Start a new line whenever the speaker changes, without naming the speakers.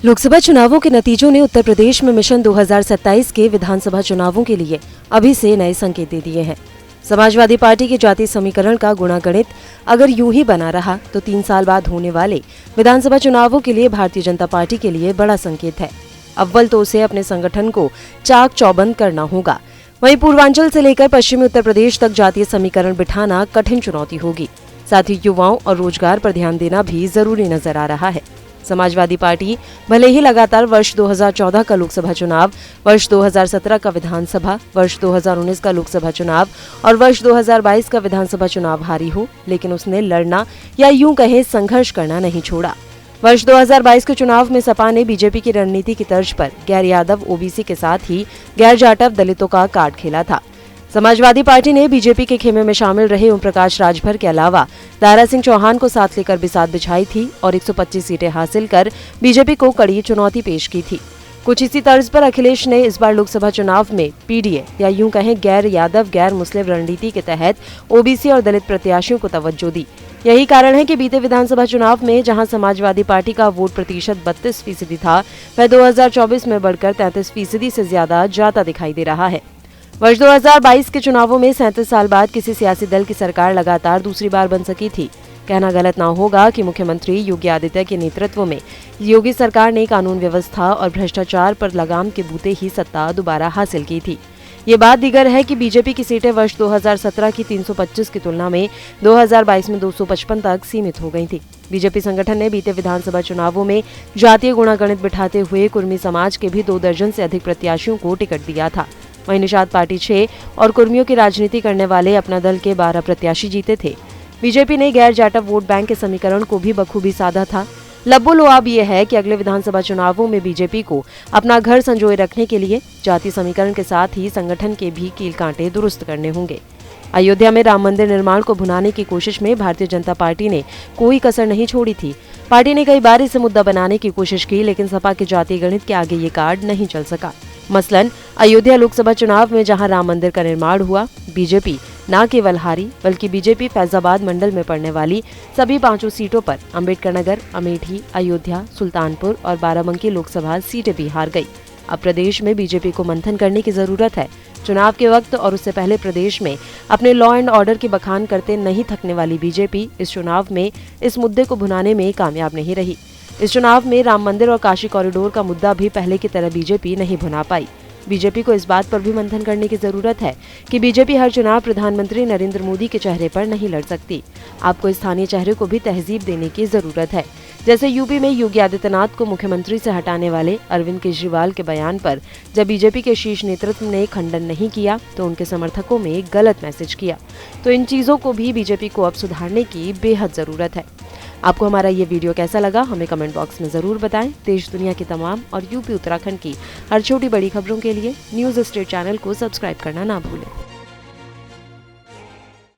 लोकसभा चुनावों के नतीजों ने उत्तर प्रदेश में मिशन 2027 के विधानसभा चुनावों के लिए अभी से नए संकेत दे दिए हैं। समाजवादी पार्टी के जातीय समीकरण का गुणागणित अगर यूं ही बना रहा तो 3 साल बाद होने वाले विधानसभा चुनावों के लिए भारतीय जनता पार्टी के लिए बड़ा संकेत है। अव्वल तो उसे अपने संगठन को चाक चौबंद करना होगा। वहीं पूर्वांचल से लेकर पश्चिमी उत्तर प्रदेश तक जातीय समीकरण बिठाना कठिन चुनौती होगी। साथ ही युवाओं और रोजगार पर ध्यान देना भी जरूरी नजर आ रहा है। समाजवादी पार्टी भले ही लगातार वर्ष 2014 का लोकसभा चुनाव, वर्ष 2017 का विधानसभा, वर्ष 2019 का लोकसभा चुनाव और वर्ष 2022 का विधानसभा चुनाव हारी हो, लेकिन उसने लड़ना या यूं कहें संघर्ष करना नहीं छोड़ा। वर्ष 2022 के चुनाव में सपा ने बीजेपी की रणनीति की तर्ज पर गैर यादव ओबीसी के साथ ही गैर जाटव दलितों का कार्ड खेला था। समाजवादी पार्टी ने बीजेपी के खेमे में शामिल रहे ओम प्रकाश राजभर के अलावा दारा सिंह चौहान को साथ लेकर बिसात बिछाई थी और 125 सीटें हासिल कर बीजेपी को कड़ी चुनौती पेश की थी। कुछ इसी तर्ज पर अखिलेश ने इस बार लोकसभा चुनाव में पीडीए या यूं कहें गैर यादव गैर मुस्लिम रणनीति के तहत ओबीसी और दलित प्रत्याशियों को तवज्जो दी। यही कारण है कि बीते विधानसभा चुनाव में जहां समाजवादी पार्टी का वोट प्रतिशत 32% था, वह 2024 में बढ़कर 33% से ज्यादा जाता दिखाई दे रहा है। वर्ष 2022 के चुनावों में 37 साल बाद किसी सियासी दल की सरकार लगातार दूसरी बार बन सकी थी। कहना गलत ना होगा कि मुख्यमंत्री योगी आदित्य के नेतृत्व में योगी सरकार ने कानून व्यवस्था और भ्रष्टाचार पर लगाम के बूते ही सत्ता दोबारा हासिल की थी। ये बात दीगर है कि बीजेपी की सीटें वर्ष 2017 की 325 की तुलना में 2022 में 255 तक सीमित हो गई थी। बीजेपी संगठन ने बीते विधानसभा चुनावों में जातीय गुणागणित बिठाते हुए कुर्मी समाज के भी 2 दर्जन से अधिक प्रत्याशियों को टिकट दिया था। वहीं निषाद पार्टी 6 और कुर्मियों की राजनीति करने वाले अपना दल के 12 प्रत्याशी जीते थे। बीजेपी ने गैर जाटव वोट बैंक के समीकरण को भी बखूबी साधा था। लब्बो-लुआब ये है कि अगले विधानसभा चुनावों में बीजेपी को अपना घर संजोए रखने के लिए जातीय समीकरण के साथ ही संगठन के भी कील कांटे दुरुस्त करने होंगे। अयोध्या में राम मंदिर निर्माण को भुनाने की कोशिश में भारतीय जनता पार्टी ने कोई कसर नहीं छोड़ी थी। पार्टी ने कई बार इसे मुद्दा बनाने की कोशिश की, लेकिन सपा के जातीय गणित के आगे ये कार्ड नहीं चल सका। मसलन अयोध्या लोकसभा चुनाव में जहां राम मंदिर का निर्माण हुआ, बीजेपी न केवल हारी बल्कि बीजेपी फैजाबाद मंडल में पड़ने वाली सभी 5 सीटों पर अम्बेडकर नगर, अमेठी, अयोध्या, सुल्तानपुर और बाराबंकी लोकसभा सीटें भी हार गई। अब प्रदेश में बीजेपी को मंथन करने की जरूरत है। चुनाव के वक्त और उससे पहले प्रदेश में अपने लॉ एंड ऑर्डर की बखान करते नहीं थकने वाली बीजेपी इस चुनाव में इस मुद्दे को भुनाने में कामयाब नहीं रही। इस चुनाव में राम मंदिर और काशी कॉरिडोर का मुद्दा भी पहले की तरह बीजेपी नहीं भुना पाई। बीजेपी को इस बात पर भी मंथन करने की जरूरत है कि बीजेपी हर चुनाव प्रधानमंत्री नरेंद्र मोदी के चेहरे पर नहीं लड़ सकती। आपको स्थानीय चेहरे को भी तहजीब देने की जरूरत है। जैसे यूपी में योगी आदित्यनाथ को मुख्यमंत्री से हटाने वाले अरविंद केजरीवाल के बयान पर जब बीजेपी के शीर्ष नेतृत्व ने खंडन नहीं किया तो उनके समर्थकों में गलत मैसेज किया। तो इन चीजों को भी बीजेपी को अब सुधारने की बेहद जरूरत है। आपको हमारा ये वीडियो कैसा लगा हमें कमेंट बॉक्स में जरूर बताएं। देश दुनिया की तमाम और यूपी उत्तराखंड की हर छोटी बड़ी खबरों के लिए न्यूज़ स्टेट चैनल को सब्सक्राइब करना ना भूलें।